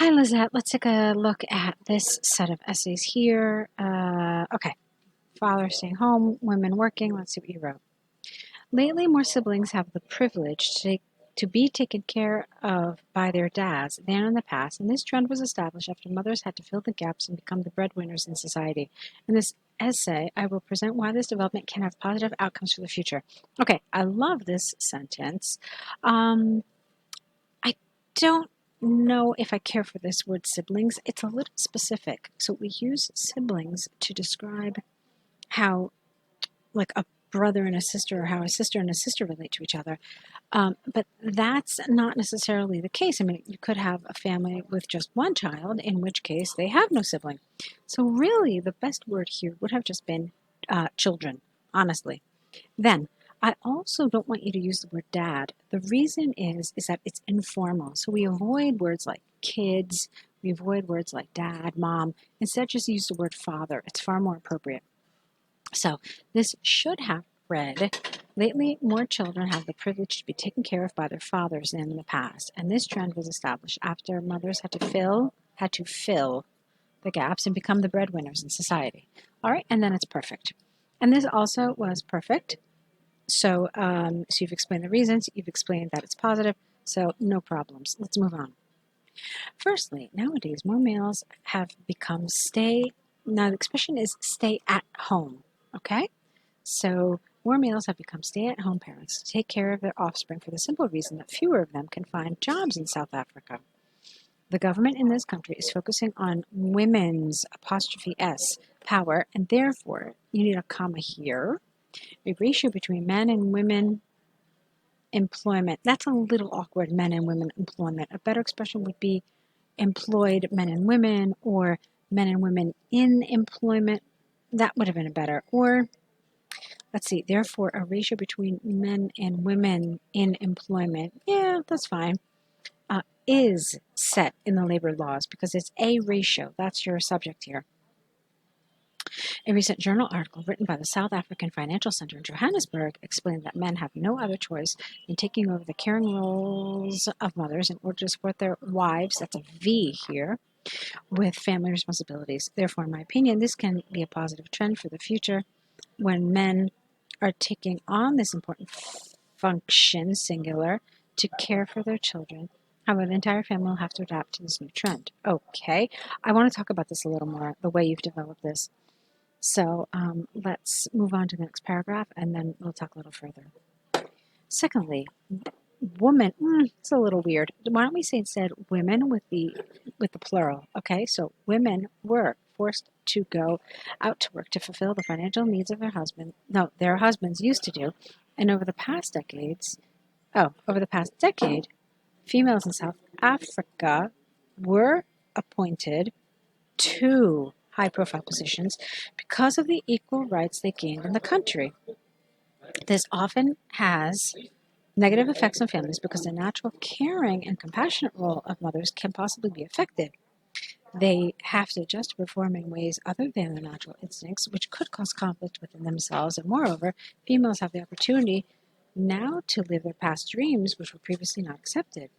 Hi, Lizette. Let's take a look at this set of essays here. Okay. Father staying home, women working. Let's see what you wrote. Lately, more siblings have the privilege to be taken care of by their dads than in the past, and this trend was established after mothers had to fill the gaps and become the breadwinners in society. In this essay, I will present why this development can have positive outcomes for the future. Okay, I love this sentence. Um, I don't know if I care for this word siblings. It's a little specific. So we use siblings to describe how, like, a brother and a sister, or how a sister and a sister relate to each other. But that's not necessarily the case. I mean, you could have a family with just one child, in which case they have no sibling. So really, the best word here would have just been children, honestly. Then, I also don't want you to use the word dad. The reason is that it's informal. So we avoid words like kids, we avoid words like dad, mom. Instead, just use the word father. It's far more appropriate. So this should have read, lately more children have the privilege to be taken care of by their fathers than in the past. And this trend was established after mothers had to fill the gaps and become the breadwinners in society. All right, and then it's perfect. And this also was perfect. So you've explained the reasons, you've explained that it's positive, so no problems. Let's move on. Firstly, nowadays more males have become now the expression is stay at home, okay? So more males have become stay at home parents to take care of their offspring for the simple reason that fewer of them can find jobs in South Africa. The government in this country is focusing on women's apostrophe S power, and therefore you need a comma here. A ratio between men and women employment. That's a little awkward, men and women employment. A better expression would be employed men and women, or men and women in employment. That would have been a better. Or, let's see, therefore, a ratio between men and women in employment. Yeah, that's fine. Is set in the labor laws because it's a ratio. That's your subject here. A recent journal article written by the South African Financial Center in Johannesburg explained that men have no other choice than taking over the caring roles of mothers in order to support their wives, that's a V here, with family responsibilities. Therefore, in my opinion, this can be a positive trend for the future when men are taking on this important function, singular, to care for their children. However, the entire family will have to adapt to this new trend. Okay, I want to talk about this a little more, the way you've developed this. So let's move on to the next paragraph, and then we'll talk a little further. Secondly, woman. It's a little weird. Why don't we say instead women with the plural? Okay, so women were forced to go out to work to fulfill the financial needs of their husband. No, their husbands used to do, and over the past decade, females in South Africa were appointed to high-profile positions because of the equal rights they gained in the country. This often has negative effects on families because the natural caring and compassionate role of mothers can possibly be affected. They have to adjust to perform in ways other than their natural instincts, which could cause conflict within themselves. And moreover, females have the opportunity now to live their past dreams, which were previously not accepted.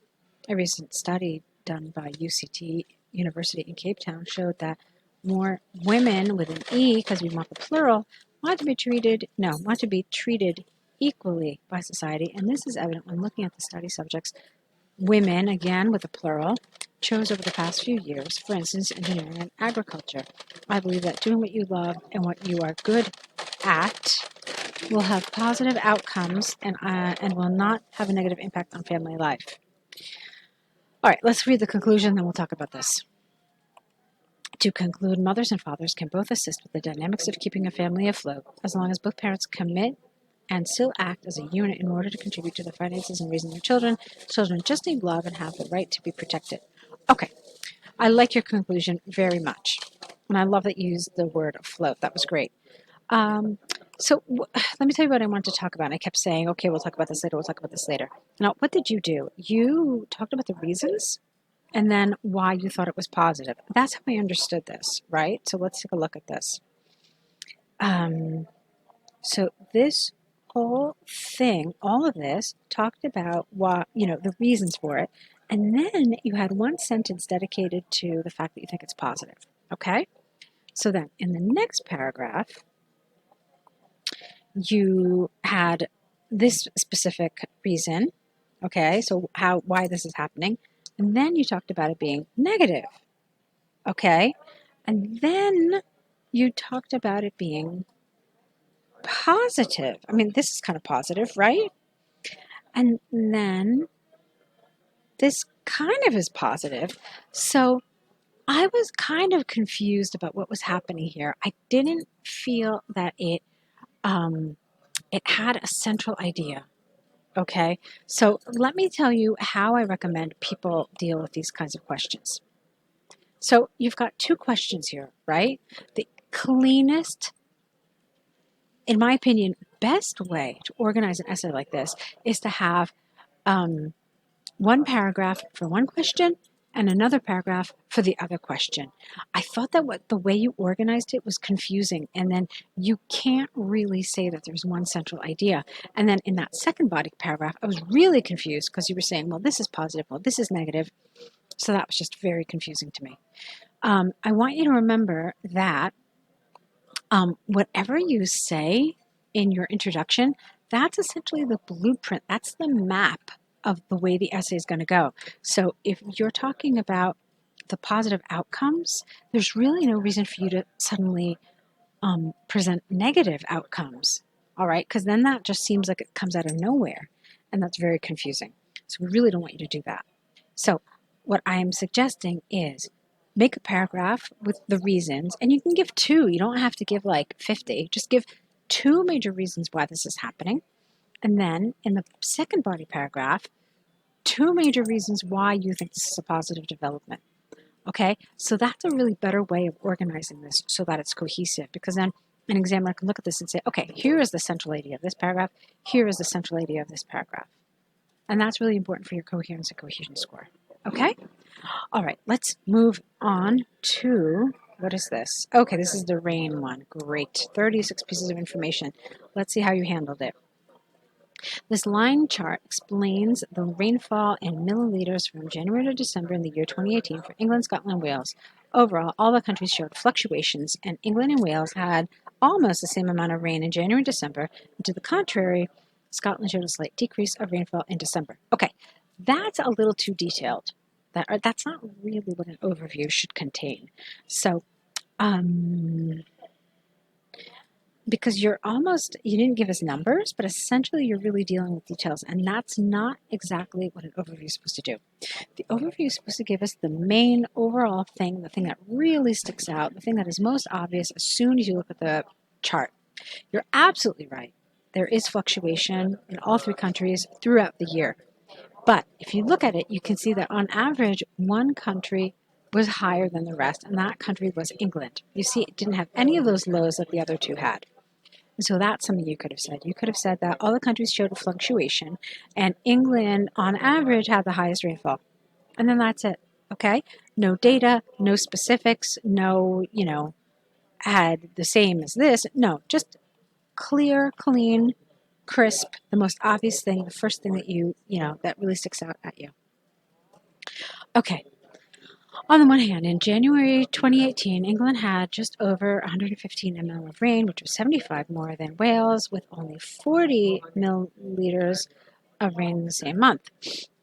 A recent study done by UCT University in Cape Town showed that more women with an E, because we want the plural, want to be treated equally by society, and this is evident when looking at the study subjects. Women, again with a plural, chose over the past few years, for instance, engineering and agriculture. I believe that doing what you love and what you are good at will have positive outcomes and will not have a negative impact on family life. All right, let's read the conclusion, then we'll talk about this. To conclude, mothers and fathers can both assist with the dynamics of keeping a family afloat, as long as both parents commit and still act as a unit in order to contribute to the finances and raising their children. Children just need love and have the right to be protected. Okay, I like your conclusion very much. And I love that you used the word afloat. That was great. Let me tell you what I want to talk about. I kept saying, okay, we'll talk about this later, we'll talk about this later. Now, what did you do? You talked about the reasons and then why you thought it was positive. That's how I understood this, right? So let's take a look at this. So this whole thing, all of this, talked about the reasons for it, And then you had one sentence dedicated to the fact that you think it's positive. Okay? So then in the next paragraph, you had this specific reason. Okay, so why this is happening. And then you talked about it being negative. Okay? And then you talked about it being positive. I mean, this is kind of positive, right? And then this kind of is positive. So I was kind of confused about what was happening here. I didn't feel that it had a central idea. Okay, so let me tell you how I recommend people deal with these kinds of questions. So you've got two questions here, right? The cleanest, in my opinion, best way to organize an essay like this is to have one paragraph for one question and another paragraph for the other question. I thought that the way you organized it was confusing, and then you can't really say that there's one central idea. And then in that second body paragraph, I was really confused because you were saying, well, this is positive, well, this is negative. So that was just very confusing to me. I want you to remember that whatever you say in your introduction, that's essentially the blueprint. That's the map of the way the essay is going to go. So if you're talking about the positive outcomes, there's really no reason for you to suddenly present negative outcomes. All right, because then that just seems like it comes out of nowhere, and that's very confusing. So we really don't want you to do that. So what I am suggesting is make a paragraph with the reasons, and you can give two. You don't have to give like 50. Just give two major reasons why this is happening. And then in the second body paragraph, two major reasons why you think this is a positive development. Okay, so that's a really better way of organizing this so that it's cohesive, because then an examiner can look at this and say, okay, here is the central idea of this paragraph, here is the central idea of this paragraph. And that's really important for your coherence and cohesion score. Okay? All right, let's move on to, what is this? Okay, this is the rain one. Great. 36 pieces of information. Let's see how you handled it. This line chart explains the rainfall in milliliters from January to December in the year 2018 for England, Scotland, and Wales. Overall, all the countries showed fluctuations, and England and Wales had almost the same amount of rain in January and December. And to the contrary, Scotland showed a slight decrease of rainfall in December. Okay, that's a little too detailed. That's not really what an overview should contain. So, because you didn't give us numbers, but essentially you're really dealing with details, and that's not exactly what an overview is supposed to do. The overview is supposed to give us the main overall thing, the thing that really sticks out, the thing that is most obvious as soon as you look at the chart. You're absolutely right. There is fluctuation in all three countries throughout the year. But if you look at it, you can see that on average, one country was higher than the rest, and that country was England. You see, it didn't have any of those lows that the other two had. So that's something you could have said. You could have said that all the countries showed a fluctuation, and England, on average, had the highest rainfall. And then that's it, okay? No data, no specifics, no, had the same as this. No, just clear, clean, crisp, the most obvious thing, the first thing that that really sticks out at you. Okay. On the one hand, in January 2018, England had just over 115 ml of rain, which was 75 more than Wales, with only 40 milliliters of rain in the same month.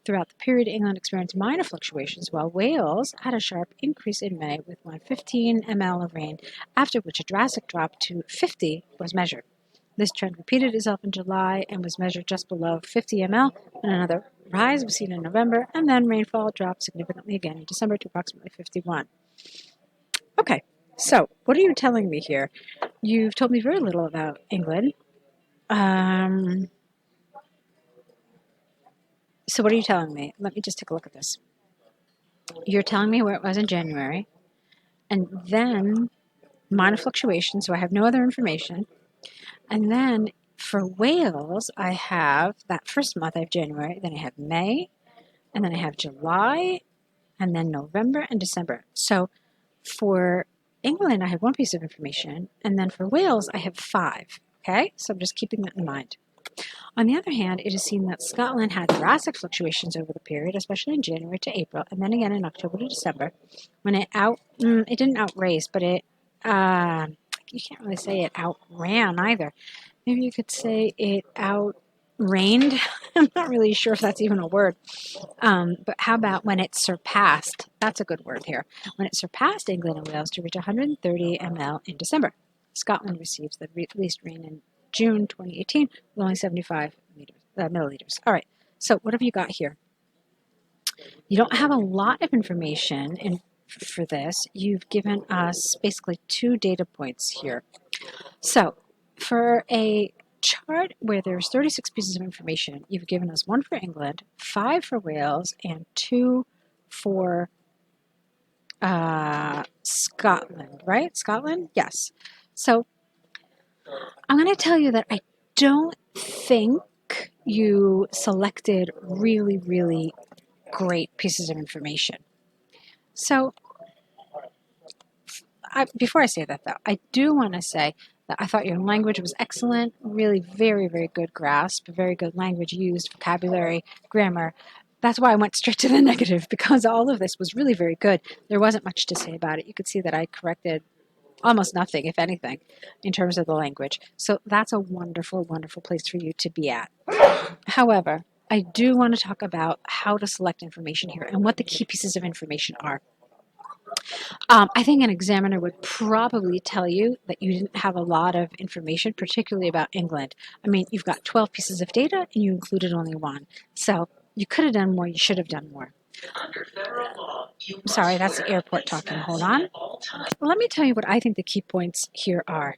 Throughout the period, England experienced minor fluctuations, while Wales had a sharp increase in May with 115 ml of rain, after which a drastic drop to 50 was measured. This trend repeated itself in July and was measured just below 50 ml, and another rise was seen in November, and then rainfall dropped significantly again in December to approximately 51. Okay, so what are you telling me here? You've told me very little about England. So what are you telling me? Let me just take a look at this. You're telling me where it was in January, and then minor fluctuation, so I have no other information. And then for Wales, I have that first month, I have January, then I have May, and then I have July, and then November and December. So for England, I have one piece of information, and then for Wales, I have 5. Okay, so I'm just keeping that in mind. On the other hand, it is seen that Scotland had drastic fluctuations over the period, especially in January to April, and then again in October to December, when it didn't outrace, but you can't really say it outran either. Maybe you could say it outrained. I'm not really sure if that's even a word. But how about when it surpassed? That's a good word here. When it surpassed England and Wales to reach 130 ml in December. Scotland receives the least rain in June 2018 with only 75 milliliters. All right, so what have you got here? You don't have a lot of information for this. You've given us basically 2 data points here. So for a chart where there's 36 pieces of information, you've given us 1 for England, 5 for Wales, and 2 for Scotland, right? Scotland? Yes. So I'm going to tell you that I don't think you selected really, really great pieces of information. So before I say that, though, I do want to say that I thought your language was excellent, really very, very good grasp, very good language used, vocabulary, grammar. That's why I went straight to the negative, because all of this was really very good. There wasn't much to say about it. You could see that I corrected almost nothing, if anything, in terms of the language. So that's a wonderful, wonderful place for you to be at. However, I do want to talk about how to select information here and what the key pieces of information are. I think an examiner would probably tell you that you didn't have a lot of information, particularly about England. I mean, you've got 12 pieces of data and you included only 1. So you could have done more, you should have done more. I'm sorry, that's the airport talking. Hold on. Let me tell you what I think the key points here are.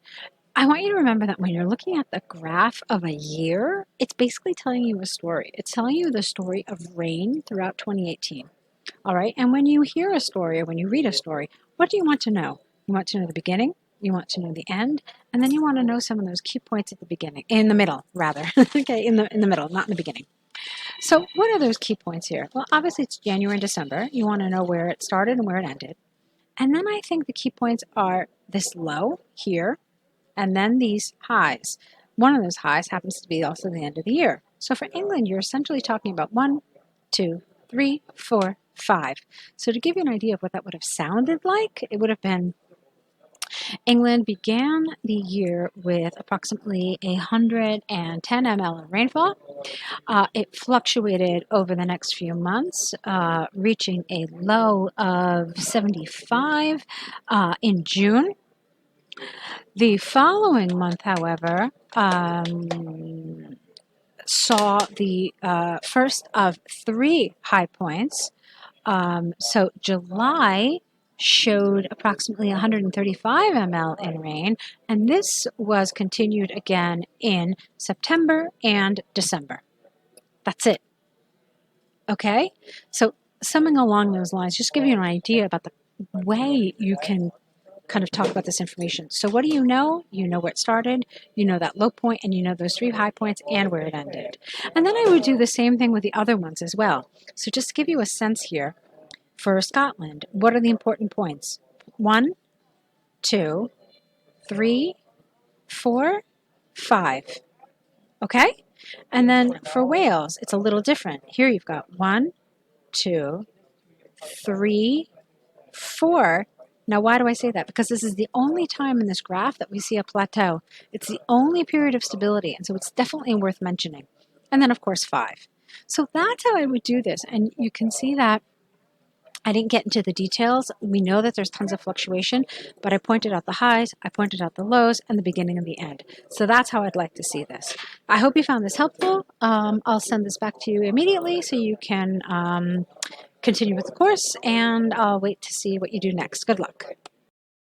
I want you to remember that when you're looking at the graph of a year, it's basically telling you a story. It's telling you the story of rain throughout 2018. All right, and when you hear a story or when you read a story, what do you want to know? You want to know the beginning, you want to know the end, and then you want to know some of those key points at the beginning, in the middle, rather. Okay, in the middle, not in the beginning. So what are those key points here? Well, obviously it's January and December. You want to know where it started and where it ended. And then I think the key points are this low here, and then these highs. One of those highs happens to be also the end of the year. So for England, you're essentially talking about 1, 2, 3, 4, 5. So to give you an idea of what that would have sounded like, it would have been England began the year with approximately 110 ml of rainfall. It fluctuated over the next few months, reaching a low of 75 in June. The following month, however, saw the first of 3 high points. So July showed approximately 135 ml in rain, and this was continued again in September and December. That's it. Okay? So something along those lines, just give you an idea about the way you can kind of talk about this information. So what do you know? You know where it started, you know that low point, and you know those 3 high points and where it ended. And then I would do the same thing with the other ones as well. So just to give you a sense here, for Scotland, what are the important points? 1, 2, 3, 4, 5. Okay? And then for Wales, it's a little different. Here you've got 1, 2, 3, 4. Now, why do I say that? Because this is the only time in this graph that we see a plateau. It's the only period of stability, and so it's definitely worth mentioning. And then, of course, 5. So that's how I would do this, and you can see that I didn't get into the details. We know that there's tons of fluctuation, but I pointed out the highs, I pointed out the lows, and the beginning and the end. So that's how I'd like to see this. I hope you found this helpful. I'll send this back to you immediately so you can continue with the course, and I'll wait to see what you do next. Good luck.